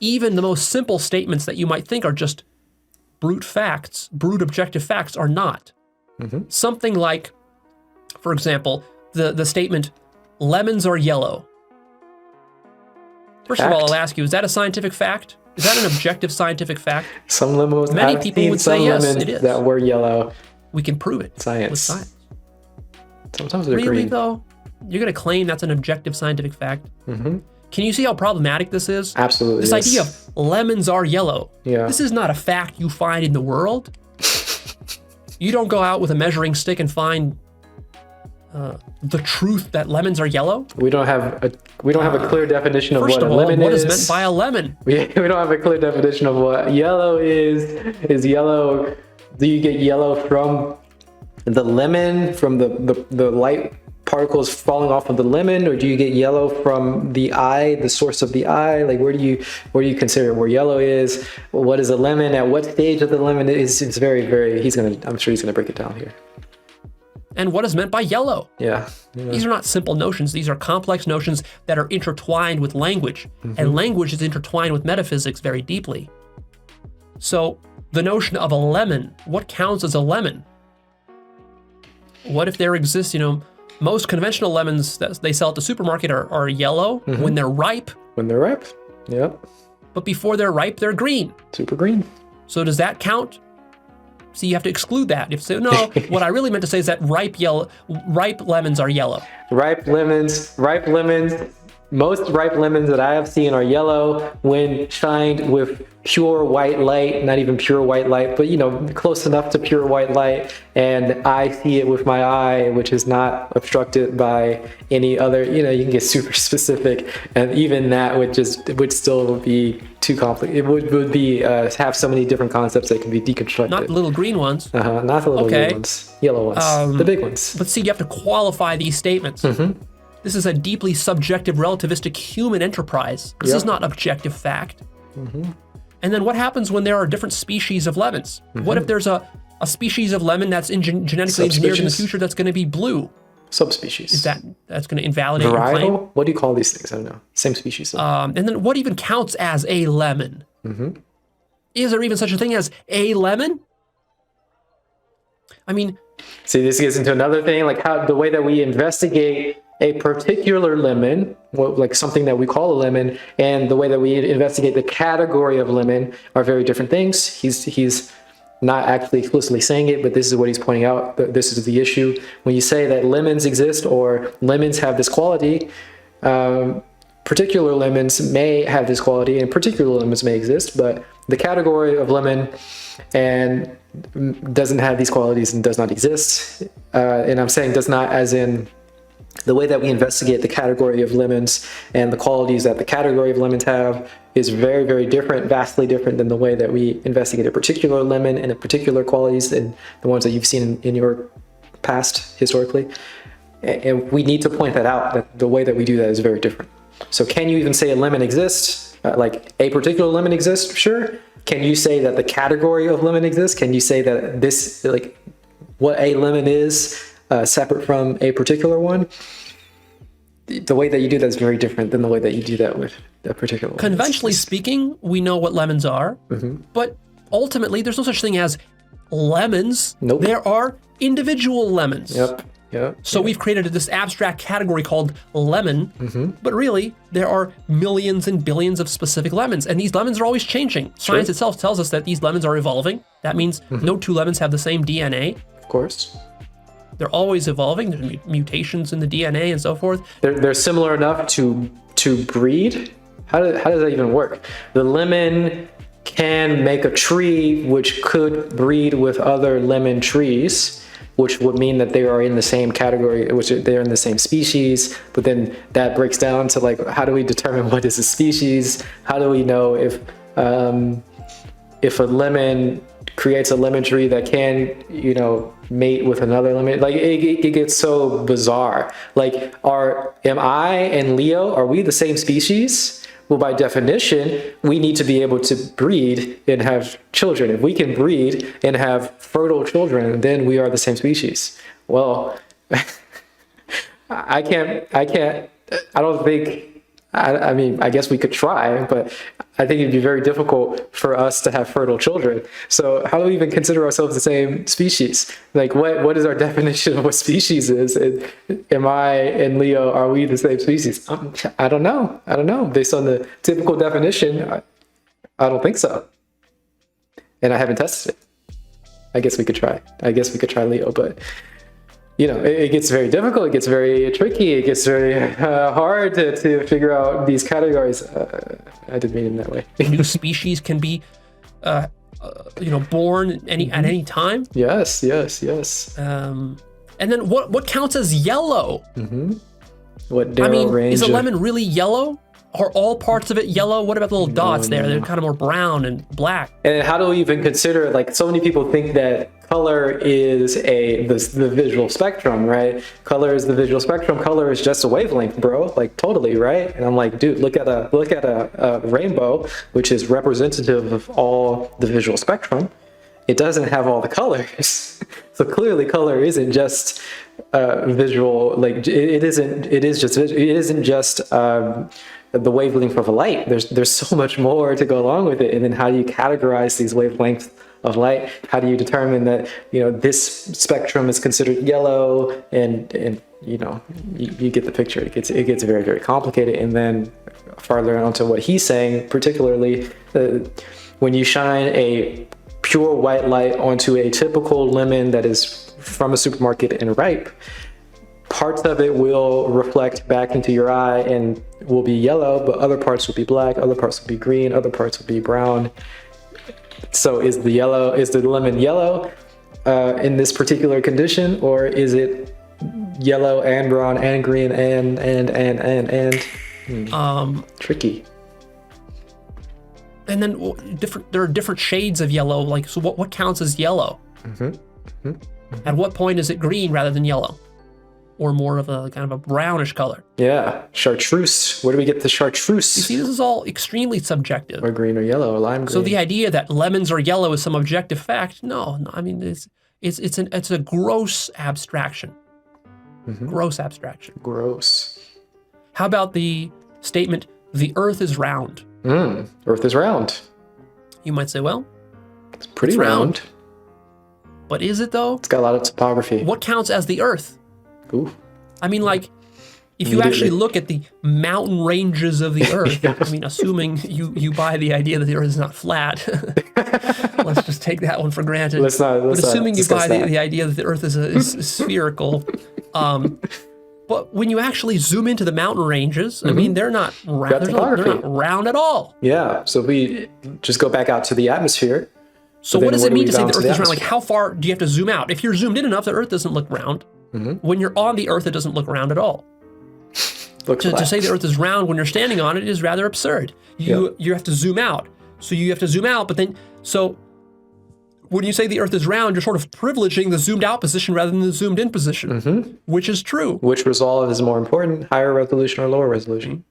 even the most simple statements that you might think are just brute facts, brute objective facts, are not. Something like, for example, the statement, lemons are yellow. First of all, I'll ask you, is that a scientific fact? Is that an objective scientific fact? Some lemons. Many people would say yes, it is. That were yellow. We can prove it. Science. With science. Sometimes they're really, green. though? You're going to claim that's an objective scientific fact? Can you see how problematic this is? Absolutely. This idea of lemons are yellow. Yeah. This is not a fact you find in the world. You don't go out with a measuring stick and find the truth that lemons are yellow. We don't have a clear definition of First what of a all, lemon what is. is meant by a lemon? We don't have a clear definition of what yellow is. Is yellow? Do you get yellow from the lemon, from the light particles falling off of the lemon, or do you get yellow from the eye, the source of the eye? Like where do you consider where yellow is? What is a lemon? At what stage of the lemon is? It's very, very. I'm sure he's gonna break it down here. And what is meant by yellow? Yeah. These are not simple notions. These are complex notions that are intertwined with language, and language is intertwined with metaphysics very deeply. So the notion of a lemon, what counts as a lemon? What if there exists, most conventional lemons that they sell at the supermarket are yellow when they're ripe. When they're ripe, yep. But before they're ripe, they're green. Super green. So does that count? So you have to exclude that. You have to say, no, what I really meant to say is that ripe lemons are yellow. Ripe lemons, most ripe lemons that I have seen are yellow when shined with pure white light, not even pure white light, but close enough to pure white light. And I see it with my eye, which is not obstructed by any other, you can get super specific. And even that would still be too complicated. It would be, have so many different concepts that can be deconstructed. Not the little green ones. Not the little green ones, yellow ones, the big ones. But see, you have to qualify these statements. This is a deeply subjective, relativistic human enterprise. This is not objective fact. And then what happens when there are different species of lemons? What if there's a species of lemon that's genetically engineered in the future that's going to be blue? Subspecies. Is that's going to invalidate your claim? Varietal? What do you call these things? I don't know. Same species. And then what even counts as a lemon? Is there even such a thing as a lemon? I mean... See, this gets into another thing, like how the way that we investigate a particular lemon, like something that we call a lemon, and the way that we investigate the category of lemon are very different things. He's not actually explicitly saying it, but this is what he's pointing out. This is the issue. When you say that lemons exist or lemons have this quality, particular lemons may have this quality and particular lemons may exist, but the category of lemon and doesn't have these qualities and does not exist. And I'm saying does not as in the way that we investigate the category of lemons and the qualities that the category of lemons have is very, very different, vastly different than the way that we investigate a particular lemon and a particular qualities and the ones that you've seen in your past historically. And we need to point that out, that the way that we do that is very different. So can you even say a lemon exists? Like a particular lemon exists? Sure. Can you say that the category of lemon exists? Can you say that this, like what a lemon is, separate from a particular one? The way that you do that is very different than the way that you do that with a particular one. Conventionally speaking, we know what lemons are, but ultimately there's no such thing as lemons. Nope. There are individual lemons. Yep. So we've created this abstract category called lemon, but really there are millions and billions of specific lemons, and these lemons are always changing. Science itself tells us that these lemons are evolving. That means no two lemons have the same DNA. Of course. They're always evolving. There's mutations in the DNA and so forth. They're similar enough to breed. How does that even work? The lemon can make a tree which could breed with other lemon trees, which would mean that they are in the same category, which they're in the same species. But then that breaks down to like, how do we determine what is a species? How do we know if a lemon creates a lemon tree that can, mate with another lemon? Like it gets so bizarre. Like, am I and Leo, are we the same species? Well, by definition, we need to be able to breed and have children. If we can breed and have fertile children, then we are the same species. Well, I don't think I mean, I guess we could try, but I think it'd be very difficult for us to have fertile children. So how do we even consider ourselves the same species? Like, what is our definition of what species is? Am I and Leo, are we the same species? I don't know. Based on the typical definition, I don't think so. And I haven't tested it. I guess we could try. Leo, but it gets very difficult. It gets very tricky. It gets very hard to figure out these categories. I didn't mean it in that way. New species can be, born at any time. Yes. And then what counts as yellow? What range? Is a lemon really yellow? Are all parts of it yellow? What about the little dots there? They're kind of more brown and black. And how do we even consider, like, so many people think that color is the visual spectrum, right? Color is the visual spectrum. Color is just a wavelength, bro. Like, totally, right? And I'm like, dude, look at a rainbow, which is representative of all the visual spectrum. It doesn't have all the colors. So clearly color isn't just visual, like it isn't just the wavelength of a light. There's so much more to go along with it. And then how do you categorize these wavelengths of light? How do you determine that this spectrum is considered yellow? And you get the picture. It gets very, very complicated. And then farther onto what he's saying, particularly when you shine a pure white light onto a typical lemon that is from a supermarket and ripe, parts of it will reflect back into your eye and will be yellow, but other parts will be black, other parts will be green, other parts will be brown. So is the lemon yellow in this particular condition, or is it yellow and brown and green and tricky. And then there are different shades of yellow. Like, so what counts as yellow? At what point is it green rather than yellow? Or more of a kind of a brownish color? Yeah, chartreuse. Where do we get the chartreuse? You see, this is all extremely subjective. Or green or yellow or lime green. So the idea that lemons are yellow is some objective fact, no. I mean, it's a gross abstraction. Gross abstraction. Gross. How about the statement, the earth is round? Earth is round. You might say, well, it's pretty round. But is it though? It's got a lot of topography. What counts as the earth? Ooh. I mean, like, if you actually look at the mountain ranges of the earth, I mean, assuming you buy the idea that the earth is not flat, let's just take that one for granted. But assuming you buy the idea that the earth is spherical, but when you actually zoom into the mountain ranges, I mean, they're not round. They're not round at all. Yeah. So we just go back out to the atmosphere. So what does it mean to say the earth is round? Like, how far do you have to zoom out? If you're zoomed in enough, the earth doesn't look round. When you're on the earth, it doesn't look round at all. To say the earth is round when you're standing on it is rather absurd. You have to zoom out. So you have to zoom out, but then, so when you say the earth is round, you're sort of privileging the zoomed out position rather than the zoomed in position, which is true. Which resolve is more important, higher resolution or lower resolution?